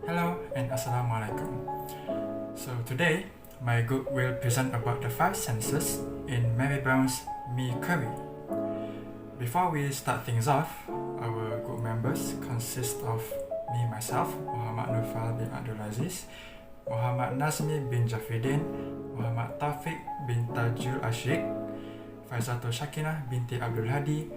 Hello and Assalamualaikum. So today, my group will present about the 5 senses in Marrybrown's mee curry. Before we start things off, our group members consist of myself, Muhammad Nufal bin Abdul Aziz, Muhammad Nazmi bin Jafridin, Muhammad Taufik bin Tajul Ashik, Faizatul Shakinah binti Abdul Hadi,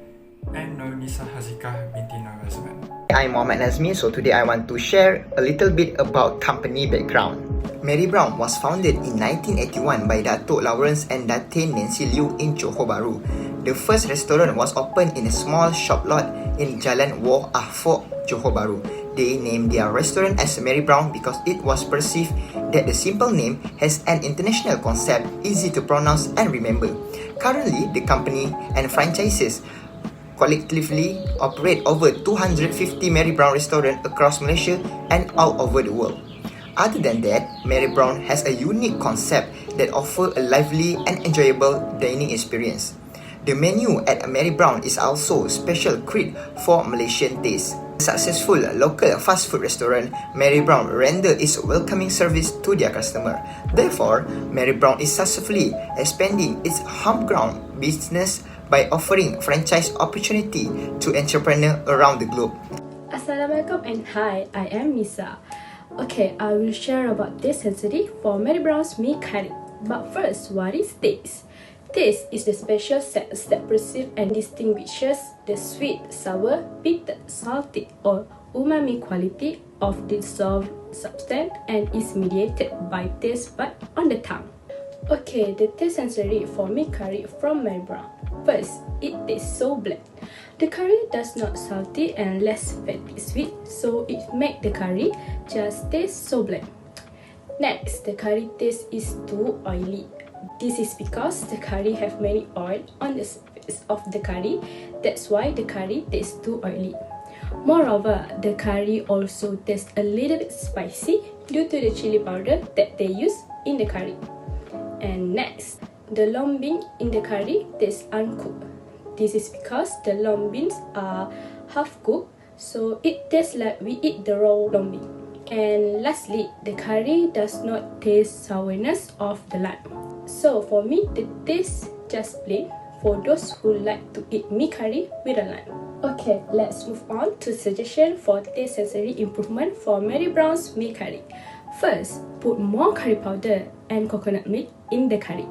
and Nur Nisa Hazikah binti Nur Razman. I'm Muhammad Nazmi, so today I want to share a little bit about company background. Marrybrown was founded in 1981 by Datuk Lawrence and Datin Nancy Liu in Johor Bahru. The first restaurant was opened in a small shop lot in Jalan Woh Ahfok, Johor Bahru. They named their restaurant as Marrybrown because it was perceived that the simple name has an international concept easy to pronounce and remember. Currently, the company and franchises collectively operate over 250 Marrybrown restaurants across Malaysia and all over the world. Other than that, Marrybrown has a unique concept that offers a lively and enjoyable dining experience. The menu at Marrybrown is also special create for Malaysian taste. A successful local fast food restaurant, Marrybrown render its welcoming service to their customer. Therefore, Marrybrown is successfully expanding its homegrown business by offering franchise opportunity to entrepreneurs around the globe. Assalamualaikum and hi, I am Nisa. Okay, I will share about taste sensitivity for Marrybrown's mee curry. But first, what is taste? Taste is the special sense that perceives and distinguishes the sweet, sour, bitter, salty, or umami quality of dissolved substance and is mediated by taste bud on the tongue. Okay, the taste sensory for mee curry from Marrybrown. First, it tastes so bland. The curry does not salty and less fatty sweet, so it makes the curry just taste so bland. Next, the curry taste is too oily. This is because the curry have many oil on the surface of the curry. That's why the curry tastes too oily. Moreover, the curry also tastes a little bit spicy due to the chili powder that they use in the curry. And next, the long bean in the curry tastes uncooked. This is because the long beans are half cooked, so it tastes like we eat the raw long bean. And lastly, the curry does not taste sourness of the lime. So for me, the taste just plain for those who like to eat mee curry with a lime. Okay, let's move on to suggestion for taste sensory improvement for Marrybrown's mee curry. First, put more curry powder and coconut milk in the curry,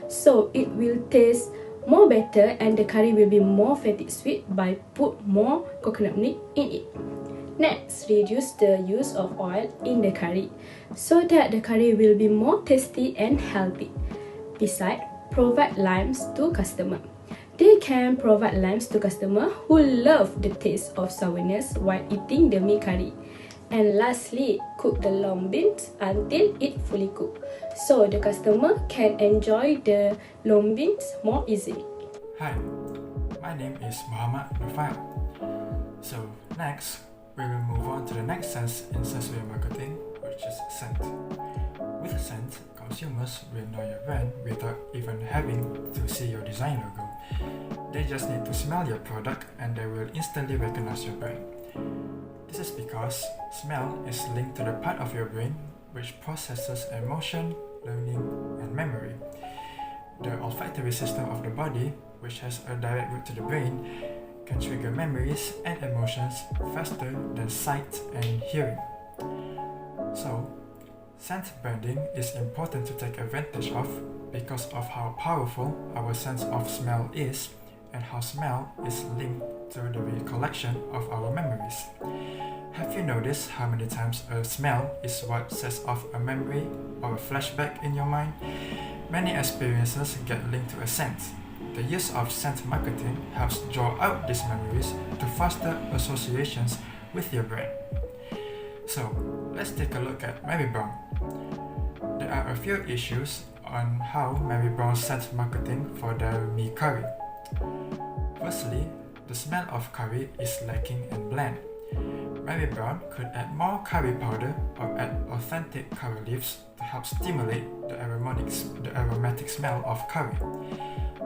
so it will taste more better and the curry will be more fatty sweet by put more coconut milk in it. Next, reduce the use of oil in the curry so that the curry will be more tasty and healthy. Besides, provide limes to customer. They can provide limes to customer who love the taste of sourness while eating the mee curry. And lastly, cook the long beans until it fully cooked, so the customer can enjoy the long beans more easily. Hi, my name is Muhammad Nufal. So next, we will move on to the next sense in sensory marketing, which is scent. With scent, consumers will know your brand without even having to see your design logo. They just need to smell your product and they will instantly recognize your brand. This is because smell is linked to the part of your brain which processes emotion, learning, and memory. The olfactory system of the body, which has a direct route to the brain, can trigger memories and emotions faster than sight and hearing. So, scent branding is important to take advantage of because of how powerful our sense of smell is and how smell is linked to the recollection of our memories. Have you noticed how many times a smell is what sets off a memory or a flashback in your mind? Many experiences get linked to a scent. The use of scent marketing helps draw out these memories to foster associations with your brand. So, let's take a look at Marrybrown. There are a few issues on how Marrybrown scent marketing for their mee curry. Firstly, the smell of curry is lacking and bland. Marrybrown could add more curry powder or add authentic curry leaves to help stimulate the aromatic smell of curry.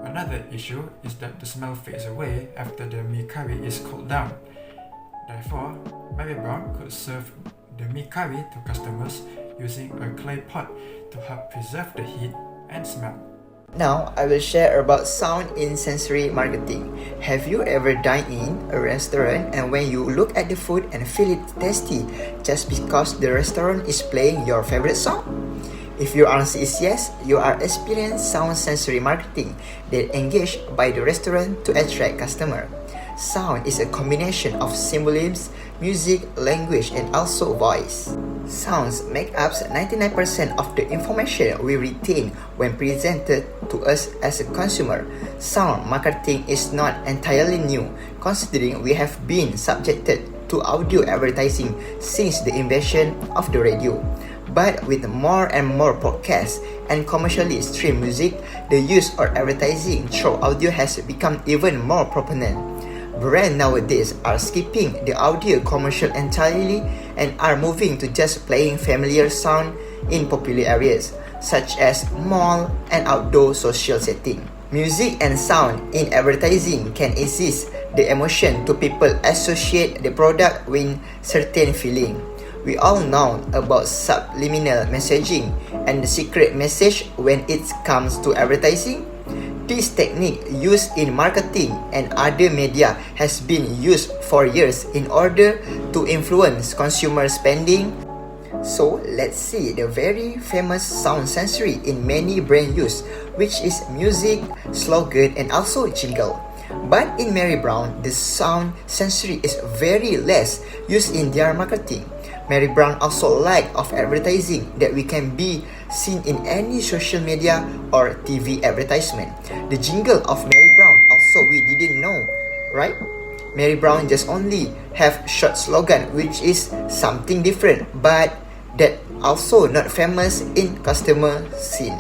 Another issue is that the smell fades away after the mee curry is cooled down. Therefore, Marrybrown could serve the mee curry to customers using a clay pot to help preserve the heat and smell. Now, I will share about sound in sensory marketing. Have you ever dined in a restaurant and when you look at the food and feel it tasty just because the restaurant is playing your favorite song? If your answer is yes, you are experiencing sound sensory marketing that engaged by the restaurant to attract customers. Sound is a combination of symbolism, music, language, and also voice. Sounds make up 99% of the information we retain when presented to us as a consumer. Sound marketing is not entirely new, considering we have been subjected to audio advertising since the invention of the radio. But with more and more podcasts and commercially streamed music, the use of advertising through audio has become even more prominent. Brands nowadays are skipping the audio commercial entirely and are moving to just playing familiar sound in popular areas, such as mall and outdoor social setting. Music and sound in advertising can elicit the emotion to people associate the product with certain feeling. We all know about subliminal messaging and the secret message when it comes to advertising. This technique used in marketing and other media has been used for years in order to influence consumer spending. So let's see the very famous sound sensory in many brand use, which is music, slogan, and also jingle. But in Marrybrown, the sound sensory is very less used in their marketing. Marrybrown also lack of advertising that we can be seen in any social media or TV advertisement. The jingle of Marrybrown also we didn't know, right? Marrybrown just only have short slogan which is something different, but that also not famous in customer scene.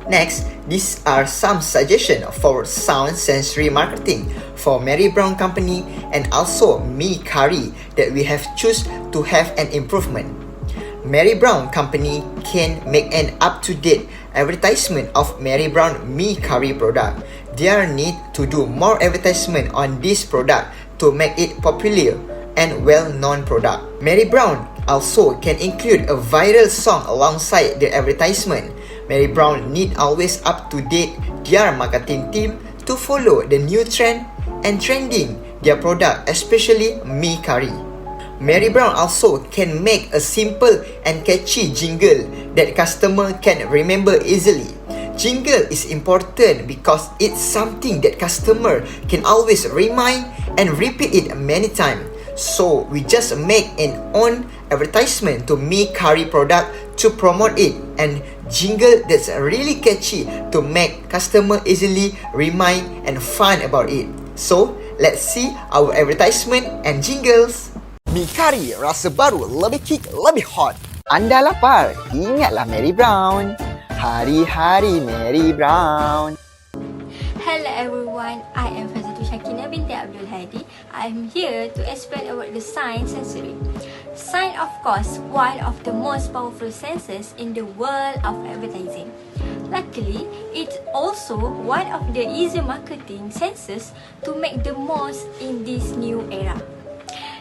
Next, these are some suggestions for sound sensory marketing for Marrybrown company and also mee curry that we have choose to have an improvement. Marrybrown company can make an up-to-date advertisement of Marrybrown mee curry product. There need to do more advertisement on this product to make it popular and well-known product. Marrybrown also can include a viral song alongside the advertisement. Marrybrown need always up to date their marketing team to follow the new trend and trending their product, especially mee curry. Marrybrown also can make a simple and catchy jingle that customer can remember easily. Jingle is important because it's something that customer can always remind and repeat it many times. So we just make an own advertisement to mee curry product to promote it and jingle that's really catchy to make customer easily remind and fun about it. So let's see our advertisement and jingles. Mee curry rasa baru, lebih kick, lebih hot. Anda lapar? Ingatlah Marrybrown. Hari-hari Marrybrown. Hello everyone, I am Fazatu Shakina binti Abdul Hadi. I am here to explain about the sound sensory. Sound, of course, one of the most powerful senses in the world of advertising. Luckily, it's also one of the easy marketing senses to make the most in this new era.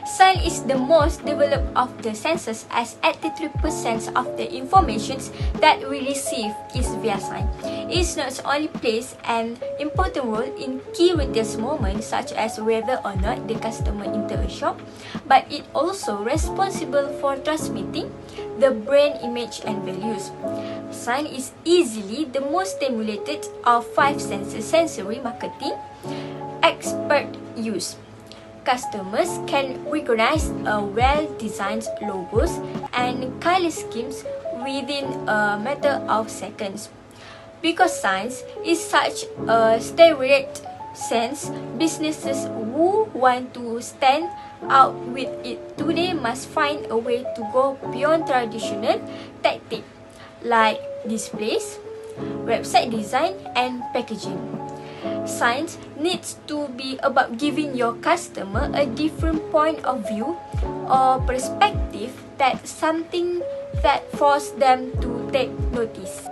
Sound is the most developed of the senses as 83% of the information that we receive is via sound. It not only plays an important role in key retail moments such as whether or not the customer enter a shop, but it also responsible for transmitting the brand image and values. Sound is easily the most stimulated of 5 senses sensory marketing expert use. Customers can recognize a well-designed logos and color schemes within a matter of seconds. Because science is such a state-of-the-art sense, businesses who want to stand out with it today must find a way to go beyond traditional tactics like displays, website design, and packaging. Science needs to be about giving your customer a different point of view or perspective, that something that forces them to take notice.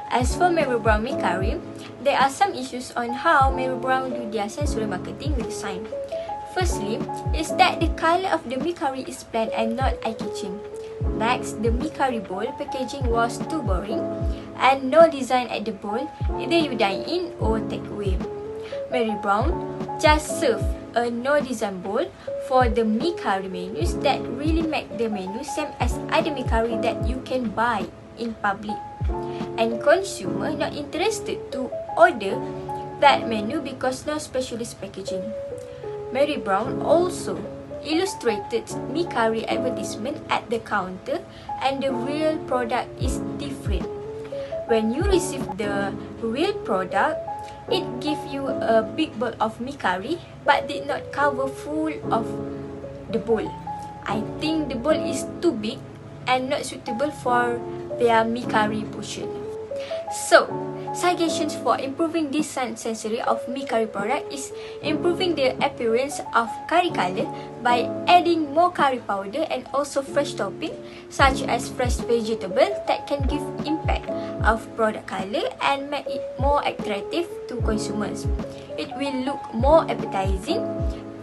As for Marrybrown mee curry, there are some issues on how Marrybrown do their sensory marketing with sign. Firstly, is that the color of the mee curry is bland and not eye-catching. Next, the mee curry bowl packaging was too boring and no design at the bowl, either you dine in or take away. Marrybrown just served a no design bowl for the mee curry menus that really make the menu same as other mee curry that you can buy in public. And consumer not interested to order that menu because no specialist packaging. Marrybrown also illustrated mee curry advertisement at the counter and the real product is different. When you receive the real product, it gives you a big bowl of mee curry but did not cover full of the bowl. I think the bowl is too big and not suitable for their mee curry portion. So, suggestions for improving this sensory of mee curry product is improving the appearance of curry color by adding more curry powder and also fresh topping such as fresh vegetable that can give impact of product color and make it more attractive to consumers. It will look more appetizing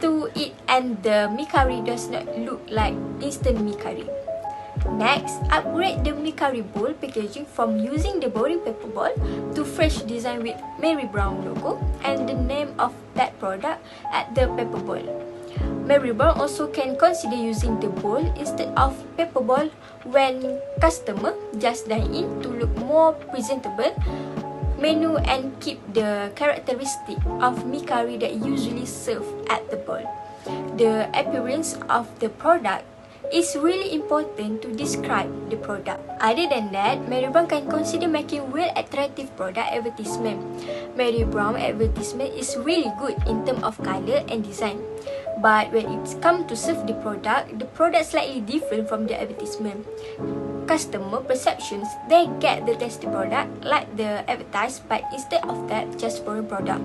to eat and the mee curry does not look like instant mee curry. Next, upgrade the mee curry bowl packaging from using the boring paper ball to fresh design with Marrybrown logo and the name of that product at the paper ball. Marrybrown also can consider using the bowl instead of paper ball when customer just dine in to look more presentable menu and keep the characteristic of mee curry that usually served at the bowl. The appearance of the product is really important to describe the product. Other than that, Marrybrown can consider making real attractive product advertisement. Marrybrown advertisement is really good in terms of color and design. But when it's come to serve the product slightly different from the advertisement. Customer perceptions, they get the tasty product like the advertised, but instead of that, just foreign product.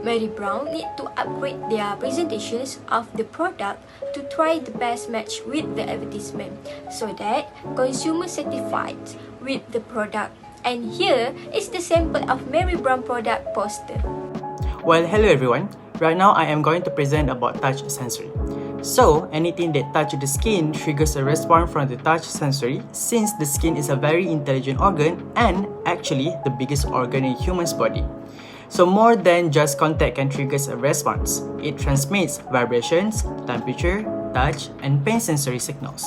Marrybrown need to upgrade their presentations of the product to try the best match with the advertisement so that consumer satisfied with the product. And here is the sample of Marrybrown product poster. Well, hello everyone. Right now I am going to present about touch sensory. So, anything that touches the skin triggers a response from the touch sensory since the skin is a very intelligent organ and actually the biggest organ in human's body. So more than just contact can trigger a response. It transmits vibrations, temperature, touch, and pain sensory signals.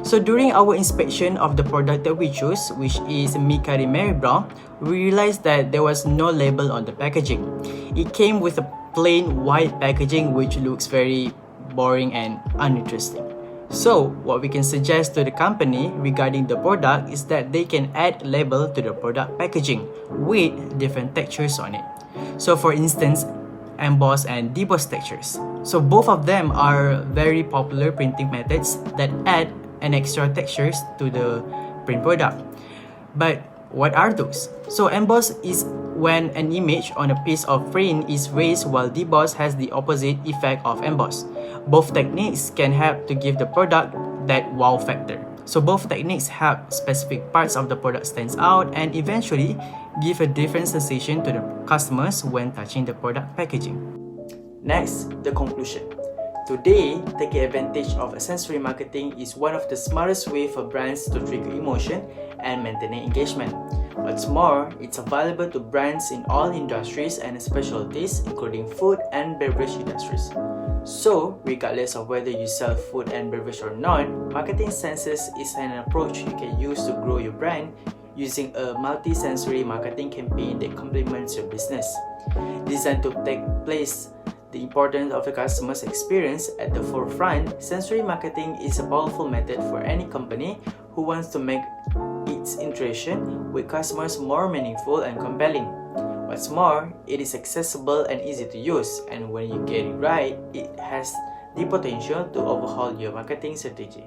So during our inspection of the product that we choose, which is mee curry Marrybrown, we realized that there was no label on the packaging. It came with a plain white packaging which looks very boring and uninteresting. So what we can suggest to the company regarding the product is that they can add label to the product packaging with different textures on it. So for instance, emboss and deboss textures. So both of them are very popular printing methods that add an extra textures to the print product. But what are those? So emboss is when an image on a piece of print is raised, while deboss has the opposite effect of emboss. Both techniques can help to give the product that wow factor. So both techniques help specific parts of the product stands out and eventually give a different sensation to the customers when touching the product packaging. Next, the conclusion. Today, taking advantage of sensory marketing is one of the smartest ways for brands to trigger emotion and maintaining engagement. What's more, it's available to brands in all industries and specialties, including food and beverage industries. So, regardless of whether you sell food and beverage or not, marketing senses is an approach you can use to grow your brand using a multi-sensory marketing campaign that complements your business. Designed to take place the importance of the customer's experience at the forefront, sensory marketing is a powerful method for any company who wants to make its interaction with customers more meaningful and compelling. What's more, it is accessible and easy to use, and when you get it right, it has the potential to overhaul your marketing strategy.